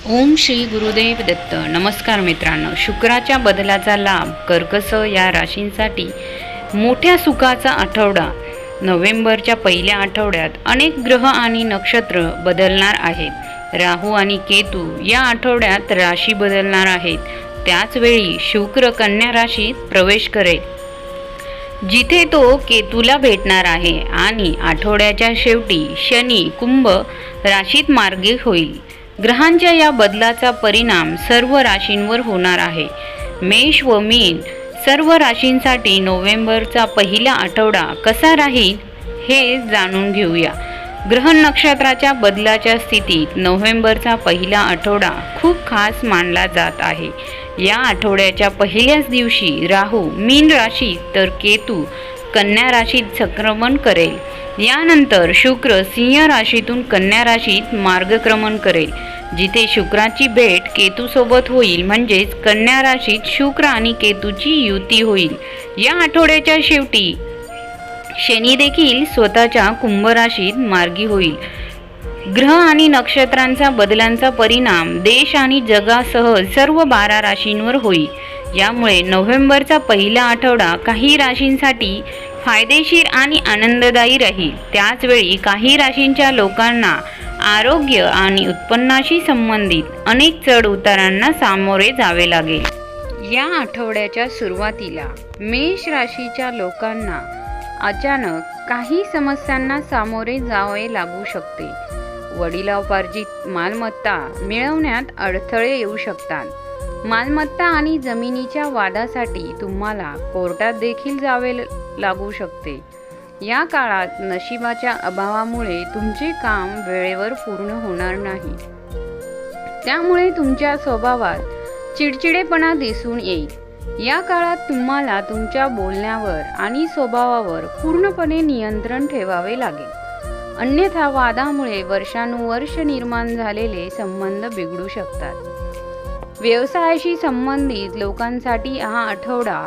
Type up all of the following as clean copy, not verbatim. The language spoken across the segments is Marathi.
ओम श्री गुरुदेव दत्त. नमस्कार मित्रांनो, शुक्राच्या बदलाचा लाभ कर्कस या राशींसाठी मोठ्या सुखाचा आठवडा. नोव्हेंबरच्या पहिल्या आठवड्यात अनेक ग्रह आणि नक्षत्र बदलणार आहेत. राहू आणि केतू या आठवड्यात राशी बदलणार आहेत. त्याचवेळी शुक्र कन्या राशीत प्रवेश करेल, जिथे तो केतूला भेटणार आहे, आणि आठवड्याच्या शेवटी शनी कुंभ राशीत मार्गी होईल. ग्रहांच्या या बदलाचा परिणाम सर्व राशींवर होणार आहे. मेष व मीन सर्व राशींसाठी नोव्हेंबरचा पहिला आठवडा कसा राहील हे जाणून घेऊया. ग्रह नक्षत्राच्या बदलाच्या स्थितीत नोव्हेंबरचा पहिला आठवडा खूप खास मानला जात आहे. या आठवड्याच्या पहिल्याच दिवशी राहू मीन राशीत तर केतू कन्या राशीत संक्रमण करेल. यानंतर शुक्र सिंह राशीतून कन्या राशीत मार्गक्रमण करेल, जिथे शुक्राची भेट केतूसोबत होईल. म्हणजेच कन्या राशीत शुक्र आणि केतूची युती होईल. या आठवड्याच्या शेवटी शनी देखील स्वतःच्या कुंभ राशीत मार्गी होईल. ग्रह आणि नक्षत्रांचा बदलांचा परिणाम देश आणि जगासह सर्व 12 राशींवर होईल. यामुळे नोव्हेंबरचा पहिला आठवडा काही राशींसाठी फायदेशीर आणि आनंददायी राहील. त्याचवेळी काही राशींच्या लोकांना आरोग्य आणि उत्पन्नाशी संबंधित अनेक चढ उतारांना सामोरे जावे लागेल. या आठवड्याच्या सुरुवातीला मेष राशीच्या लोकांना अचानक काही समस्यांना सामोरे जावे लागू शकते. वडिलोपार्जित मालमत्ता मिळवण्यात अडथळे येऊ शकतात. मालमत्ता आणि जमिनीच्या वादासाठी तुम्हाला कोर्टात देखील जावे लागू शकते. या काळात नशिबाच्या अभावामुळे तुमचे काम वेळेवर पूर्ण होणार नाही. त्यामुळे तुमच्या स्वभावात चिडचिडेपणा दिसून येईल. या काळात तुम्हाला तुमच्या बोलण्यावर आणि स्वभावावर पूर्णपणे नियंत्रण ठेवावे लागेल. अन्यथा वादामुळे वर्षानुवर्ष निर्माण झालेले संबंध बिघडू शकतात. व्यवसायाशी संबंधित लोकांसाठी हा आठवडा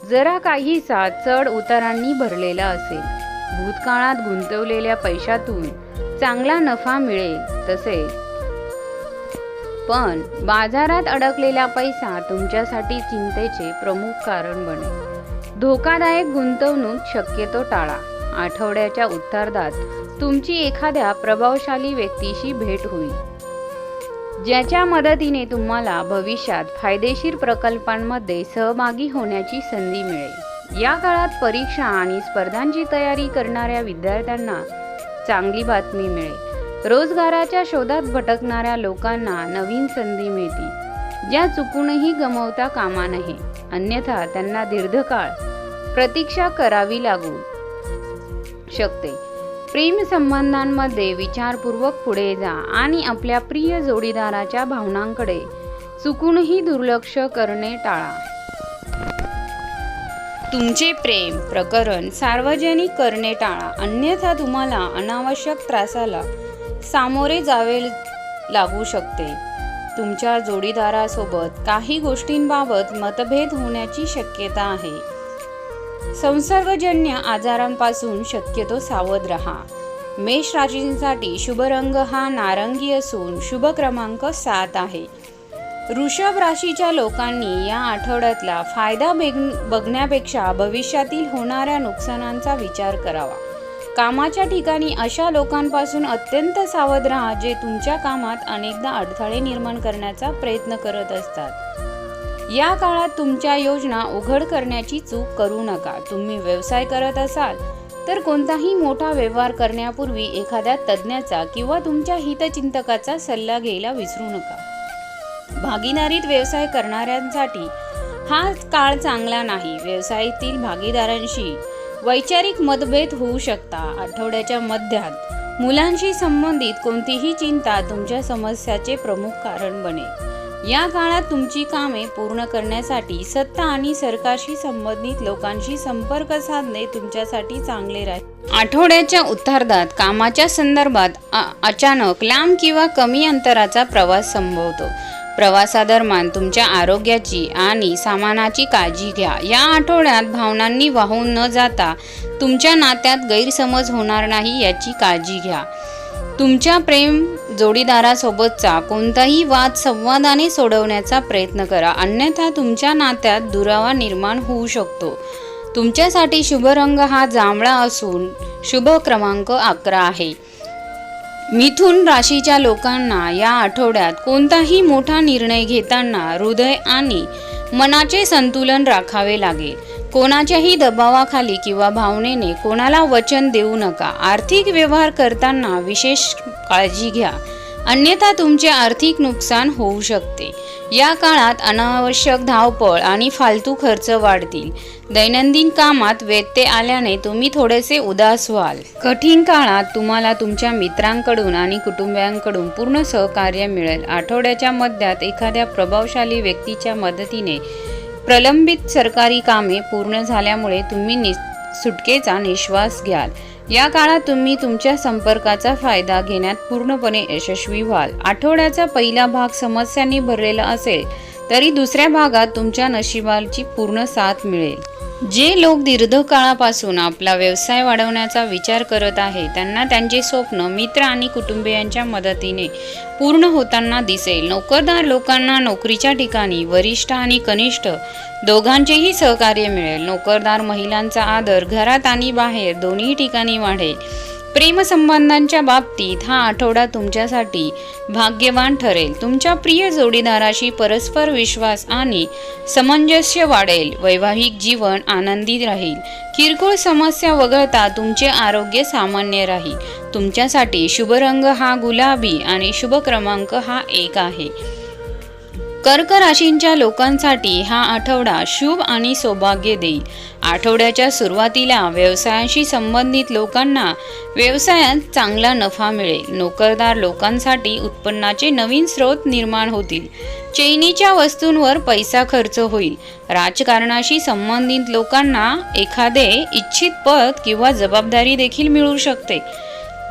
जरा काहीसा चढ उतारांनी भरलेला असेल. भूतकाळात गुंतवलेल्या पैशातून चांगला नफा मिळेल, तसेच पण बाजारात अडकलेला पैसा तुमच्यासाठी चिंतेचे प्रमुख कारण बनेल. धोकादायक गुंतवणूक शक्यतो टाळा. आठवड्याच्या उत्तरार्धात तुमची एखाद्या प्रभावशाली व्यक्तीशी भेट होईल, ज्याच्या मदतीने तुम्हाला भविष्यात फायदेशीर प्रकल्पांमध्ये सहभागी होण्याची संधी मिळेल. या काळात परीक्षा आणि स्पर्धांची तयारी करणाऱ्या विद्यार्थ्यांना चांगली बातमी मिळेल. रोजगाराच्या शोधात भटकणाऱ्या लोकांना नवीन संधी मिळतील, ज्या चुकूनही गमावता कामा नये. अन्यथा त्यांना दीर्घकाळ प्रतीक्षा करावी लागू शकते. प्रेम संबंधांमध्ये विचारपूर्वक पुढे जा आणि आपल्या प्रिय जोडीदाराच्या भावनांकडे चुकूनही दुर्लक्ष करणे टाळा. तुमचे प्रेम प्रकरण सार्वजनिक करणे टाळा, अन्यथा तुम्हाला अनावश्यक त्रासाला सामोरे जावे लागू शकते. तुमच्या जोडीदारासोबत काही गोष्टींबाबत मतभेद होण्याची शक्यता आहे. संसर्गजन्य आजारांपासून शक्यतो सावध राहा. मेष राशींसाठी शुभ रंग हा नारंगी असून शुभ क्रमांक 7 आहे. वृषभ राशीच्या लोकांनी या आठवड्यातला फायदा बघण्यापेक्षा भविष्यातील होणाऱ्या नुकसानांचा विचार करावा. कामाच्या ठिकाणी अशा लोकांपासून अत्यंत सावध राहा, जे तुमच्या कामात अनेकदा अडथळे निर्माण करण्याचा प्रयत्न करत असतात. या काळात तुमच्या योजना उघड करण्याची चूक करू नका. तुम्ही व्यवसाय करत असाल तर कोणताही मोठा व्यवहार करण्यापूर्वी एखाद्या तज्ज्ञाचा किंवा तुमच्या हितचिंतकाचा सल्ला घ्यायला विसरू नका. भागीदारीत व्यवसाय करणाऱ्यांसाठी हा काळ चांगला नाही. व्यवसायातील भागीदारांशी वैचारिक मतभेद होऊ शकतात. आठवड्याच्या मध्यात मुलांशी संबंधित कोणतीही चिंता तुमच्या समस्याचे प्रमुख कारण बनेल. या काळात तुमची कामे पूर्ण करण्यासाठी सत्ता आणि सरकारशी संबंधित लोकांशी संपर्क साधणे तुमच्यासाठी चांगले राहील. आठवड्याच्या उत्तरार्धात कामाच्या संदर्भात अचानक लांब किंवा कमी अंतराचा प्रवास संभवतो. प्रवासादरम्यान तुमच्या आरोग्याची आणि सामानाची काळजी घ्या. या आठवड्यात भावनांनी वाहून न जाता तुमच्या नात्यात गैरसमज होणार नाही याची काळजी घ्या. तुमच्या प्रेम जोडीदारासोबतचा कोणताही वाद संवादाने सोडवण्याचा प्रयत्न करा, अन्यथा तुमच्या नात्यात दुरावा निर्माण होऊ शकतो. तुमच्यासाठी शुभ रंग हा जांभळा असून शुभ क्रमांक 11 आहे. मिथुन राशीच्या लोकांना या आठवड्यात कोणताही मोठा निर्णय घेताना हृदय आणि मनाचे संतुलन राखावे लागेल. कोणाच्याही दबावाखाली किंवा भावनेने कोणाला वचन देऊ नका. आर्थिक व्यवहार करताना विशेष काळजी घ्या, अन्यथा तुमचे आर्थिक नुकसान होऊ शकते. या काळात अनावश्यक धावपळ आणि फालतू खर्च वाढतील. दैनंदिन कामात व्यत्यय आल्याने तुम्ही थोडेसे उदास व्हाल. कठीण काळात तुम्हाला तुमच्या मित्रांकडून आणि कुटुंबियांकडून पूर्ण सहकार्य मिळेल. आठवड्याच्या मध्यात एखाद्या प्रभावशाली व्यक्तीच्या मदतीने प्रलंबित सरकारी कामे पूर्ण झाल्यामुळे तुम्ही सुटकेचा निश्वास घ्याल. या काळात तुम्ही तुमच्या संपर्काचा फायदा घेण्यात पूर्णपणे यशस्वी व्हाल. आठवड्याचा पहिला भाग समस्यांनी भरलेला असेल तरी दुसऱ्या भागात तुमच्या नशिबाची पूर्ण साथ मिळेल. जे लोक दीर्घकाळापासून आपला व्यवसाय वाढवण्याचा विचार करत आहे त्यांना त्यांचे स्वप्न मित्र आणि कुटुंबियांच्या मदतीने पूर्ण होताना दिसेल. नोकरदार लोकांना नोकरीच्या ठिकाणी वरिष्ठ आणि कनिष्ठ दोघांचेही सहकार्य मिळेल. नोकरदार महिलांचा आदर घरात आणि बाहेर दोन्ही ठिकाणी वाढेल. प्रेमसंबंधांच्या बाबतीत हा आठवडा तुमच्यासाठी भाग्यवान ठरेल. तुमच्या प्रिय जोडीदाराशी परस्पर विश्वास आणि सामंजस्य वाढेल. वैवाहिक जीवन आनंदी राहील. किरकोळ समस्या वगळता तुमचे आरोग्य सामान्य राहील. तुमच्यासाठी शुभ रंग हा गुलाबी आणि शुभ क्रमांक हा 1 आहे. कर्क राशींच्या लोकांसाठी हा आठवडा शुभ आणि सौभाग्य देईल. आठवड्याच्या सुरुवातीला व्यवसायाशी संबंधित लोकांना व्यवसायात चांगला नफा मिळेल. नोकरदार लोकांसाठी उत्पन्नाचे नवीन स्रोत निर्माण होतील. चैनीच्या वस्तूंवर पैसा खर्च होईल. राजकारणाशी संबंधित लोकांना एखादे इच्छित पद किंवा जबाबदारी देखील मिळू शकते,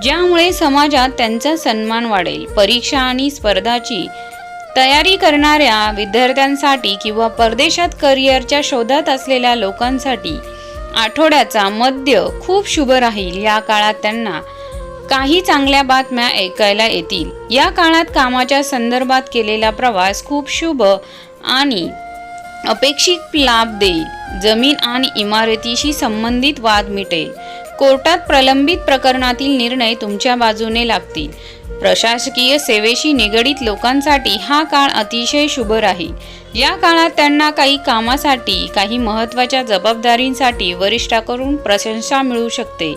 ज्यामुळे समाजात त्यांचा सन्मान वाढेल. परीक्षा आणि स्पर्धाची तयारी करणाऱ्या विद्यार्थ्यांसाठी किंवा परदेशात करिअरच्या शोधात असलेल्या लोकांसाठी आठवड्याचा मध्य खूप शुभ राहील. या काळात त्यांना काही चांगल्या बातम्या ऐकायला येतील. या काळात कामाच्या संदर्भात केलेला प्रवास खूप शुभ आणि अपेक्षित लाभ देईल. जमीन आणि इमारतीशी संबंधित वाद मिटेल. कोर्टात प्रलंबित प्रकरणातील निर्णय तुमच्या बाजूने लागतील. प्रशासकीय सेवेशी निगडित लोकांसाठी हा काळ अतिशय शुभ राहील. या काळात त्यांना काही कामासाठी काही महत्त्वाच्या जबाबदारींसाठी वरिष्ठांकडून प्रशंसा मिळू शकते.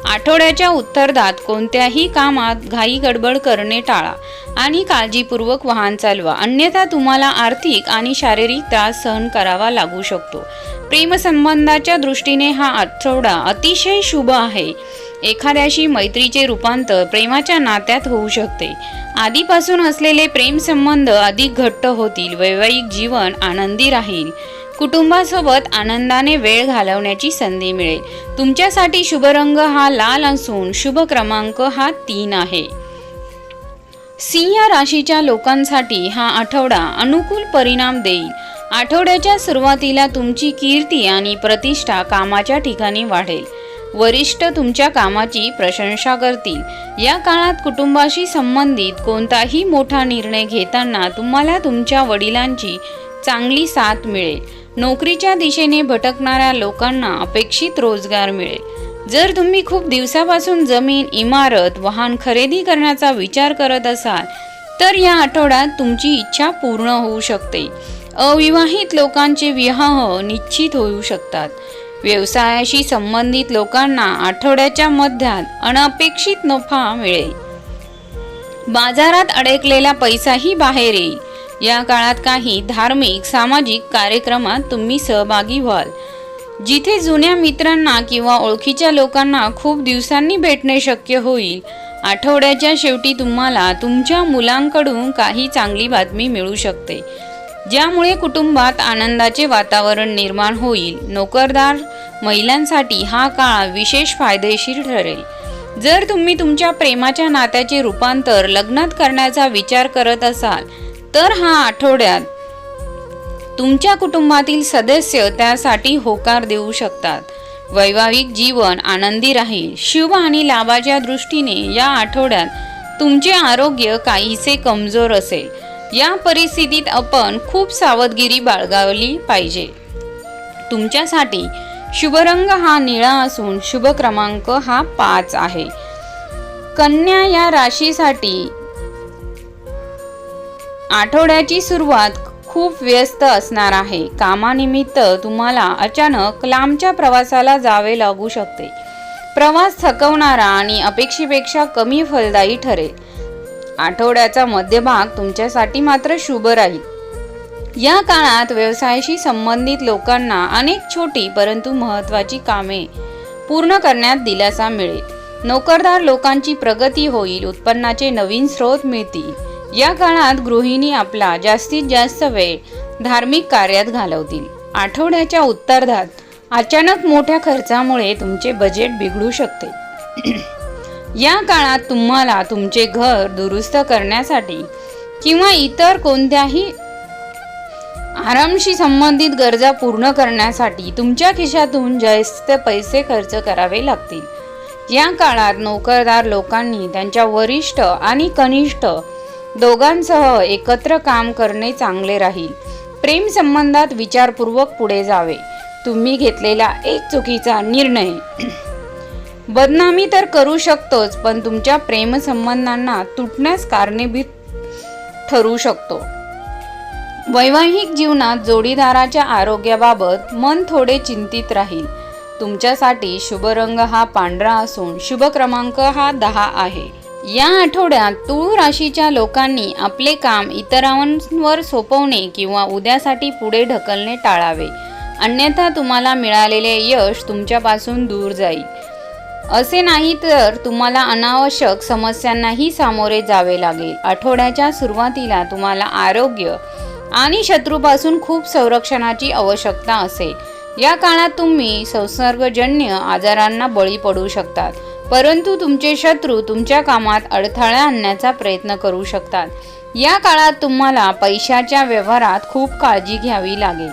आठवड्याच्या उत्तरार्धात कोणत्याही कामात घाई गडबड करणे टाळा आणि काळजीपूर्वक वाहन चालवा, अन्यथा तुम्हाला आर्थिक आणि शारीरिक त्रास सहन करावा लागू शकतो. प्रेमसंबंधाच्या दृष्टीने हा आठवडा अतिशय शुभ आहे. एखाद्याशी मैत्रीचे रूपांतर प्रेमाच्या नात्यात होऊ शकते. आधीपासून असलेले प्रेमसंबंध अधिक घट्ट होतील. वैवाहिक जीवन आनंदी राहील. कुटुंबासोबत आनंदाने वेळ घालवण्याची संधी मिळेल. तुमच्यासाठी शुभ रंग हा लाल असून शुभ क्रमांक हा 3 आहे. सिंह राशीच्या लोकांसाठी हा आठवडा अनुकूल परिणाम देईल. आठवड्याच्या सुरुवातीला तुमची कीर्ती आणि प्रतिष्ठा कामाच्या ठिकाणी वाढेल. वरिष्ठ तुमच्या कामाची प्रशंसा करतील. या काळात कुटुंबाशी संबंधित कोणताही मोठा निर्णय घेताना तुम्हाला तुमच्या वडिलांची चांगली साथ मिळेल. नोकरीच्या दिशेने भटकणाऱ्या लोकांना अपेक्षित रोजगार मिळेल. जर तुम्ही खूप दिवसापासून जमीन, इमारत, वाहन खरेदी करण्याचा विचार करत असाल तर या आठवड्यात तुमची इच्छा पूर्ण होऊ शकते. अविवाहित लोकांचे विवाह निश्चित होऊ शकतात. व्यवसायाशी संबंधित लोकांना आठवड्याच्या मध्यात अनपेक्षित नफा मिळेल. बाजारात अडकलेला पैसाही बाहेर येईल. या काळात काही धार्मिक, सामाजिक कार्यक्रमात तुम्ही सहभागी व्हाल, जिथे जुन्या मित्रांना किंवा ओळखीच्या लोकांना खूप दिवसांनी भेटणे शक्य होईल. आठवड्याच्या शेवटी तुम्हाला तुमच्या मुलांकडून काही चांगली बातमी मिळू शकते, ज्यामुळे कुटुंबात आनंदाचे वातावरण निर्माण होईल. नोकरदार महिलांसाठी हा काळ विशेष फायदेशीर ठरेल. जर तुम्ही तुमच्या प्रेमाच्या नात्याचे रूपांतर लग्नात करण्याचा विचार करत असाल तर हा आठवड्यात तुमच्या कुटुंबातील सदस्य त्यासाठी होकार देऊ शकतात. वैवाहिक जीवन आनंदी राहील. शुभ आणि लाभाच्या दृष्टीने या आठवड्यात तुमचे आरोग्य काहीसे कमजोर असेल. या परिस्थितीत आपण खूप सावधगिरी बाळगावली पाहिजे. तुमच्यासाठी शुभ रंग हा निळा असून शुभ क्रमांक हा 5 आहे. कन्या या राशीसाठी आठवड्याची सुरुवात खूप व्यस्त असणार आहे. कामानिमित्त तुम्हाला अचानक लांबच्या प्रवासाला जावे लागू शकते. प्रवास थकवणारा आणि अपेक्षेपेक्षा कमी फलदायी ठरेल. आठवड्याचा मध्यभाग तुमच्यासाठी मात्र शुभ राहील. या काळात व्यवसायाशी संबंधित लोकांना अनेक छोटी परंतु महत्त्वाची कामे पूर्ण करण्यात दिलासा मिळेल. नोकरदार लोकांची प्रगती होईल. उत्पन्नाचे नवीन स्रोत मिळतील. या काळात गृहिणी आपला जास्तीत जास्त वेळ धार्मिक कार्यात घालवतील. आठवड्याच्या उत्तरार्धात अचानक मोठ्या खर्चामुळे तुमचे बजेट बिघडू शकते. या काळात तुम्हाला तुमचे घर दुरुस्त करण्यासाठी किंवा इतर कोणत्याही आरामशी संबंधित गरजा पूर्ण करण्यासाठी तुमच्या खिशातून जास्त पैसे खर्च करावे लागतील. या काळात नोकरदार लोकांनी त्यांच्या वरिष्ठ आणि कनिष्ठ दोघांसह एकत्र काम करणे चांगले राहील. प्रेम संबंधात विचारपूर्वक पुढे जावे. तुम्ही घेतलेला एक चुकीचा निर्णय बदनामी तर करू शकतोच, पण तुमच्या प्रेमसंबंधांना तुटण्यास कारणीभूत ठरू शकतो. वैवाहिक जीवनात जोडीदाराच्या आरोग्याबाबत मन थोडे चिंतित राहील. तुमच्यासाठी शुभ रंग हा पांढरा असून शुभ क्रमांक हा 10 आहे. या आठवड्यात तुळ राशीच्या लोकांनी आपले काम इतरांवर सोपवणे किंवा उद्यासाठी पुढे ढकलणे टाळावे, अन्यथा तुम्हाला मिळालेले यश तुमच्यापासून दूर जाईल. असे नाही तर तुम्हाला अनावश्यक समस्यांनाही सामोरे जावे लागेल. आठवड्याच्या सुरुवातीला तुम्हाला आरोग्य आणि शत्रूपासून खूप संरक्षणाची आवश्यकता असेल. या काळात तुम्ही संसर्गजन्य आजारांना बळी पडू शकतात, परंतु तुमचे शत्रू तुमच्या कामात अडथळा आणण्याचा प्रयत्न करू शकतात. या काळात तुम्हाला पैशाच्या व्यवहारात खूप काळजी घ्यावी लागेल.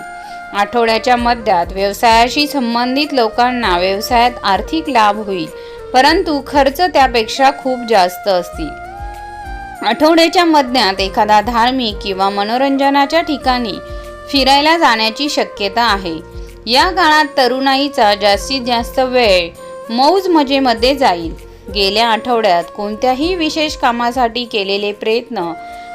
आठवड्याच्या मध्यात व्यवसायाशी संबंधित लोकांना व्यवसायात आर्थिक लाभ होईल, परंतु खर्च त्यापेक्षा खूप जास्त असतील. आठवड्याच्या मध्यात एखादा धार्मिक किंवा मनोरंजनाच्या ठिकाणी फिरायला जाण्याची शक्यता आहे. या काळात तरुणाईचा जास्तीत जास्त वेळ मौज मजेमध्ये जाईल. गेल्या आठवड्यात कोणत्याही विशेष कामासाठी केलेले प्रयत्न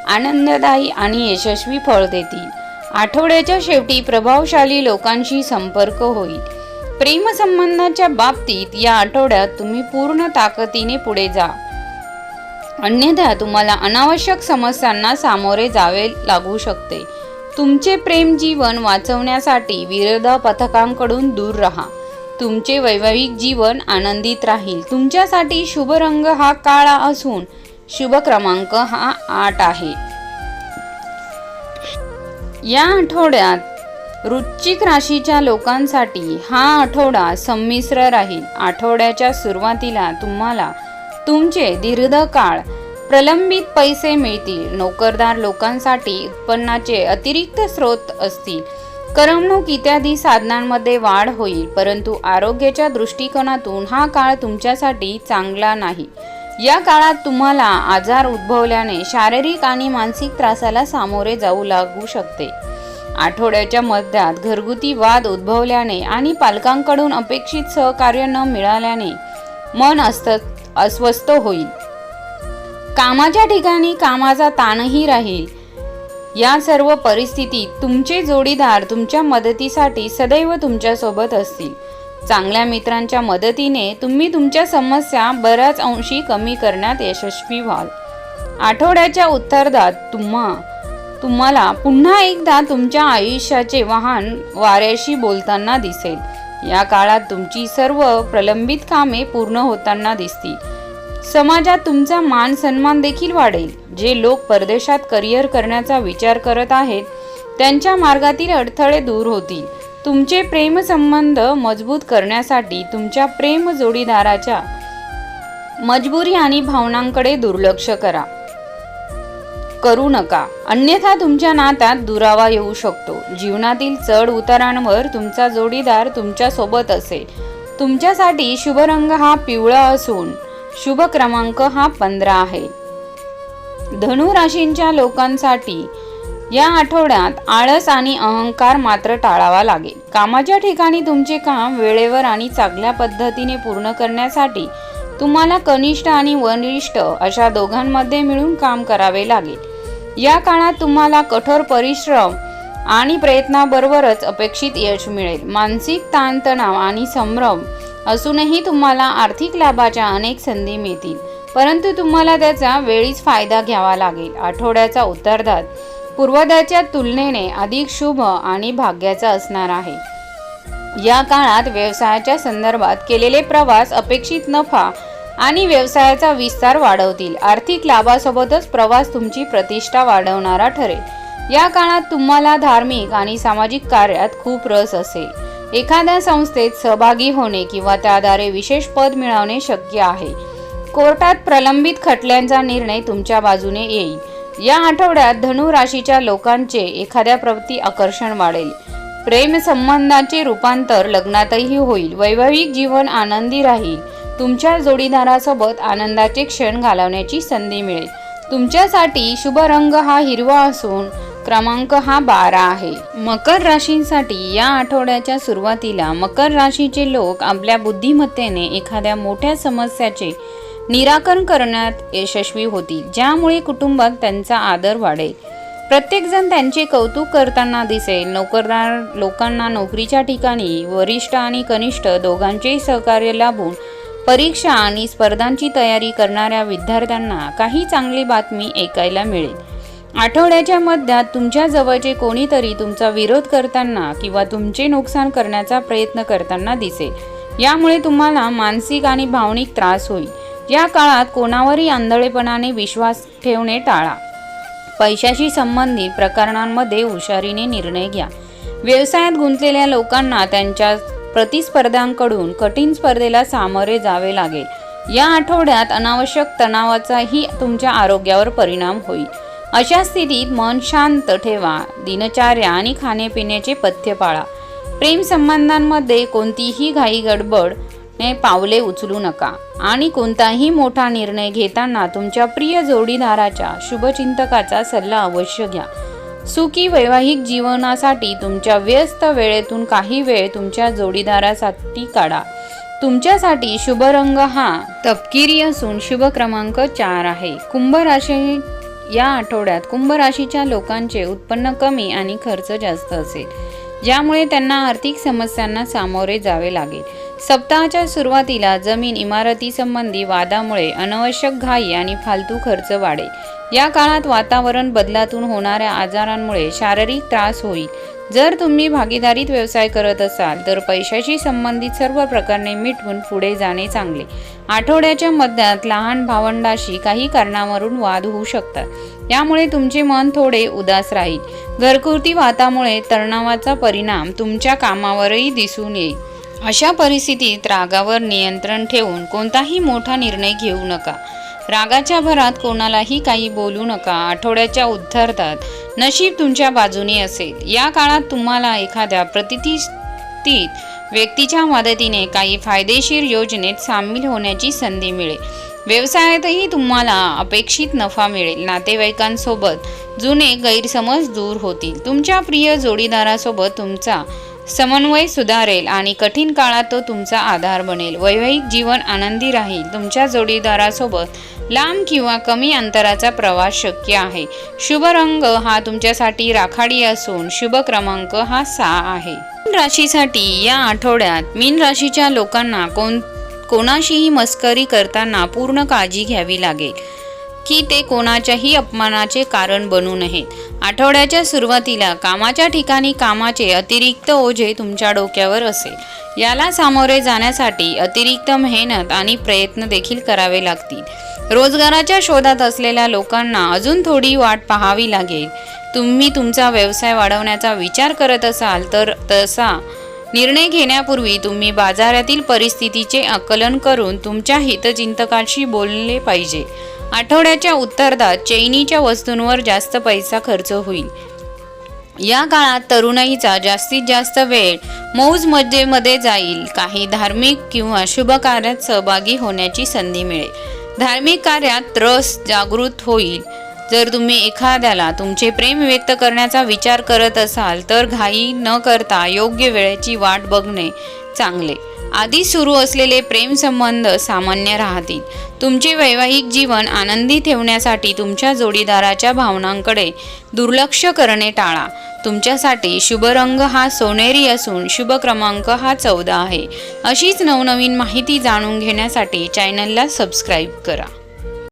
आनंददायी आणि यशस्वी फळ देतील. आठवड्याच्या शेवटी प्रभावशाली लोकांशी संपर्क होईल. प्रेमसंबंधाच्या बाबतीत या आठवड्यात तुम्ही पूर्ण ताकदीने पुढे जा, अन्यथा तुम्हाला अनावश्यक समस्यांना सामोरे जावे लागू शकते. तुमचे प्रेम जीवन वाचवण्यासाठी विरोध पथकांकडून दूर राहा. तुमचे वैवाहिक जीवन आनंदित राहील. तुमच्यासाठी शुभ रंग हा काळा असून शुभ क्रमांक हा 8 आहे. या आठवड्यात वृश्चिक राशीच्या लोकांसाठी हा आठवडा संमिश्र राहील. आठवड्याच्या सुरुवातीला तुम्हाला तुमचे दीर्घकाळ प्रलंबित पैसे मिळतील. नोकरदार लोकांसाठी उत्पन्नाचे अतिरिक्त स्रोत असतील. करमणूक इत्यादी साधनांमध्ये वाढ होईल, परंतु आरोग्याच्या दृष्टिकोनातून हा काळ तुमच्यासाठी चांगला नाही. या काळात तुम्हाला आजार उद्भवल्याने शारीरिक आणि मानसिक त्रासाला सामोरे जाऊ लागू शकते. आठवड्याच्या मध्यात घरगुती वाद उद्भवल्याने आणि पालकांकडून अपेक्षित सहकार्य न मिळाल्याने मन अस्वस्थ होईल. कामाच्या ठिकाणी कामाचा ताणही राहील. या सर्व परिस्थितीत तुमचे जोडीदार तुमच्या मदतीसाठी सदैव तुमच्यासोबत असतील. चांगल्या मित्रांच्या मदतीने तुम्ही तुमच्या समस्या बऱ्याच अंशी कमी करण्यात यशस्वी व्हाल. आठवड्याच्या उत्तरार्धात तुम्हाला पुन्हा एकदा तुमच्या आयुष्याचे वाहन वाऱ्याशी बोलताना दिसेल. या काळात तुमची सर्व प्रलंबित कामे पूर्ण होताना दिसतील. समाजात तुमचा मान सन्मान देखील वाढेल. जे लोक परदेशात करिअर करण्याचा विचार करत आहेत त्यांच्या मार्गातील अडथळे दूर होतील. तुमचे प्रेमसंबंध मजबूत करण्यासाठी तुमच्या प्रेम जोडीदाराच्या मजबुरी आणि भावनांकडे दुर्लक्ष करू नका, अन्यथा तुमच्या नात्यात दुरावा येऊ शकतो. जीवनातील चढ उतारांवर तुमचा जोडीदार तुमच्या सोबत असेल. तुमच्यासाठी शुभ रंग हा पिवळा असून शुभ क्रमांक हा 15 आहे. धनु राशींच्या लोकांसाठी या आठवड्यात आळस आणि अहंकार मात्र टाळावा लागेल. कामाच्या ठिकाणी तुमचे काम वेळेवर आणि चांगल्या पद्धतीने पूर्ण करण्यासाठी तुम्हाला कनिष्ठ आणि वरिष्ठ अशा दोघांमध्ये मिळून काम करावे लागेल. या काळात तुम्हाला कठोर परिश्रम आणि प्रयत्नाबरोबरच अपेक्षित यश मिळेल. मानसिक ताणतणाव आणि संभ्रम असूनही तुम्हाला आर्थिक लाभाच्या अनेक संधी मिळतील, परंतु तुम्हाला त्याचा वेळीच फायदा घ्यावा लागेल. आठवड्याचा उत्तरार्धात पूर्वदाच्या तुलनेने अधिक शुभ आणि भाग्याचा असणार आहे. या काळात व्यवसायाच्या संदर्भात केलेले प्रवास अपेक्षित नफा आणि व्यवसायाचा विस्तार वाढवतील. आर्थिक लाभासोबतच प्रवास तुमची प्रतिष्ठा वाढवणारा ठरेल. या काळात तुम्हाला धार्मिक आणि सामाजिक कार्यात खूप रस असेल. एखाद्या संस्थेत सहभागी होणे किंवा त्याद्वारे विशेष पद मिळवणे शक्य आहे. कोर्टात प्रलंबित खटल्यांचा निर्णय तुमच्या बाजूने येईल. या आठवड्यात धनु राशीच्या लोकांचे एखाद्या प्रवृत्ती आकर्षण वाढेल. प्रेम संबंधाचे रूपांतर लग्नातही होईल. वैवाहिक जीवन आनंदी राहील. तुमच्या जोडीदारासोबत आनंदाचे क्षण घालवण्याची संधी मिळेल. तुमच्यासाठी शुभ रंग हा हिरवा असून क्रमांक हा 12 आहे. मकर राशींसाठी या आठवड्याच्या सुरुवातीला मकर राशीचे लोक आपल्या बुद्धिमत्तेने एखाद्या मोठ्या समस्याचे निराकरण करण्यात यशस्वी होतील, ज्यामुळे कुटुंबात त्यांचा आदर वाढेल. प्रत्येकजण त्यांचे कौतुक करताना दिसेल. नोकरदार लोकांना नोकरीच्या ठिकाणी वरिष्ठ आणि कनिष्ठ दोघांचेही सहकार्य लाभून परीक्षा आणि स्पर्धांची तयारी करणाऱ्या विद्यार्थ्यांना काही चांगली बातमी ऐकायला मिळेल. आठवड्याच्या मध्यात तुमच्या जवळचे कोणीतरी तुमचा विरोध करताना किंवा तुमचे नुकसान करण्याचा प्रयत्न करताना दिसेल. यामुळे तुम्हाला मानसिक आणि भावनिक त्रास होईल. या काळात कोणावरही आंधळेपणाने विश्वास ठेवणे टाळा. पैशाशी संबंधित प्रकरणांमध्ये हुशारीने निर्णय घ्या. व्यवसायात गुंतलेल्या लोकांना त्यांच्या प्रतिस्पर्ध्यांकडून कठीण स्पर्धेला सामोरे जावे लागेल. या आठवड्यात अनावश्यक तणावाचाही तुमच्या आरोग्यावर परिणाम होईल. अशा स्थितीत मन शांत ठेवा. दिनचर्या आणि खाण्यापिण्याचे पथ्य पाळा. प्रेम संबंधांमध्ये कोणतीही घाई गडबड पावले उचलू नका आणि कोणताही मोठा निर्णय घेताना तुमच्या प्रिय जोडीदाराच्या शुभचिंतकाचा सल्ला अवश्य घ्या. सुखी वैवाहिक जीवनासाठी तुमच्या व्यस्त वेळेतून काही वेळ तुमच्या जोडीदारासाठी काढा. तुमच्यासाठी शुभ रंग हा तपकिरी असून शुभ क्रमांक 4 आहे. कुंभ राशी या आठवड्यात कुंभ राशीच्या लोकांचे उत्पन्न कमी आणि खर्च जास्त असेल, ज्यामुळे त्यांना आर्थिक समस्यांना सामोरे जावे लागेल. सप्ताहाच्या सुरुवातीला जमीन इमारती संबंधी वादामुळे अनावश्यक घाई आणि फालतू खर्च वाढेल. या काळात वातावरण बदलातून होणाऱ्या आजारांमुळे शारीरिक त्रास होईल. जर तुम्ही भागीदारीत व्यवसाय करत असाल तर पैशाशी संबंधित सर्व प्रकरणे मिटवून पुढे जाणे चांगले. आठवड्याच्या मध्यात लहान भावंडाशी काही कारणावरून वाद होऊ शकतात, यामुळे तुमचे मन थोडे उदास राहील. घरगुती वादामुळे तणावाचा परिणाम तुमच्या कामावरही दिसून येईल. अशा परिस्थितीत रागावर नियंत्रण ठेवून कोणताही मोठा निर्णय घेऊ नका. रागाच्या भरात कोणालाही काही बोलू नका. आठवड्याच्या उत्तरार्धात नशीब तुमच्या बाजूने असेल. या काळात तुम्हाला एखाद्या प्रतिष्ठित व्यक्तीच्या मदतीने काही फायदेशीर योजनेत सामील होण्याची संधी मिळेल. व्यवसायातही तुम्हाला अपेक्षित नफा मिळेल. नातेवाईकांसोबत जुने गैरसमज दूर होतील. तुमच्या प्रिय जोडीदारासोबत तुमचा समन्वय सुधारेल आणि कठीण काळात तो तुमचा आधार बनेल. वैवाहिक जीवन आनंदी राहील. तुमच्या जोडीदारासोबत लांब किंवा कमी अंतराचा प्रवास शक्य आहे. शुभ रंग हा तुमच्यासाठी राखाडी असून शुभ क्रमांक हा 6 आहे. मीन राशीसाठी या आठवड्यात मीन राशीच्या लोकांना कोणाशीही मस्करी करताना पूर्ण काळजी घ्यावी लागेल की ते कोणाच्याही अपमानाचे कारण बनू नयेत. आठवड्याच्या सुरुवातीला कामाच्या ठिकाणी कामाचे अतिरिक्त ओझे तुमच्या डोक्यावर असेल. याला सामोरे जाण्यासाठी अतिरिक्त मेहनत आणि प्रयत्न देखील करावे लागतील. रोजगाराच्या शोधात असलेल्या लोकांना अजून थोडी वाट पाहावी लागेल. तुम्ही तुमचा व्यवसाय वाढवण्याचा विचार करत असाल तर तसा निर्णय घेण्यापूर्वी तुम्ही बाजारातील परिस्थितीचे आकलन करून तुमच्या हितचिंतकाशी बोलले पाहिजे. आठवड्याच्या उत्तरार्धात चैनीच्या वस्तूंवर जास्त पैसा खर्च होईल. या काळात तरुणाईचा जास्तीत जास्त वेळ मौज मजेमध्ये जाईल. काही धार्मिक किंवा शुभ कार्यात सहभागी होण्याची संधी मिळेल. धार्मिक कार्यात रस जागृत होईल. जर तुम्ही एखाद्याला तुमचे प्रेम व्यक्त करण्याचा विचार करत असाल तर घाई न करता योग्य वेळेची वाट बघणे चांगले. आधी सुरू असलेले प्रेम संबंध सामान्य राहतील. तुमचे वैवाहिक जीवन आनंदी ठेवण्यासाठी तुमच्या जोडीदाराच्या भावनांकडे दुर्लक्ष करणे टाळा. तुमच्यासाठी शुभ रंग हा सोनेरी असून शुभ क्रमांक हा 14 आहे. अशीच नवनवीन माहिती जाणून घेण्यासाठी चॅनलला सबस्क्राईब करा.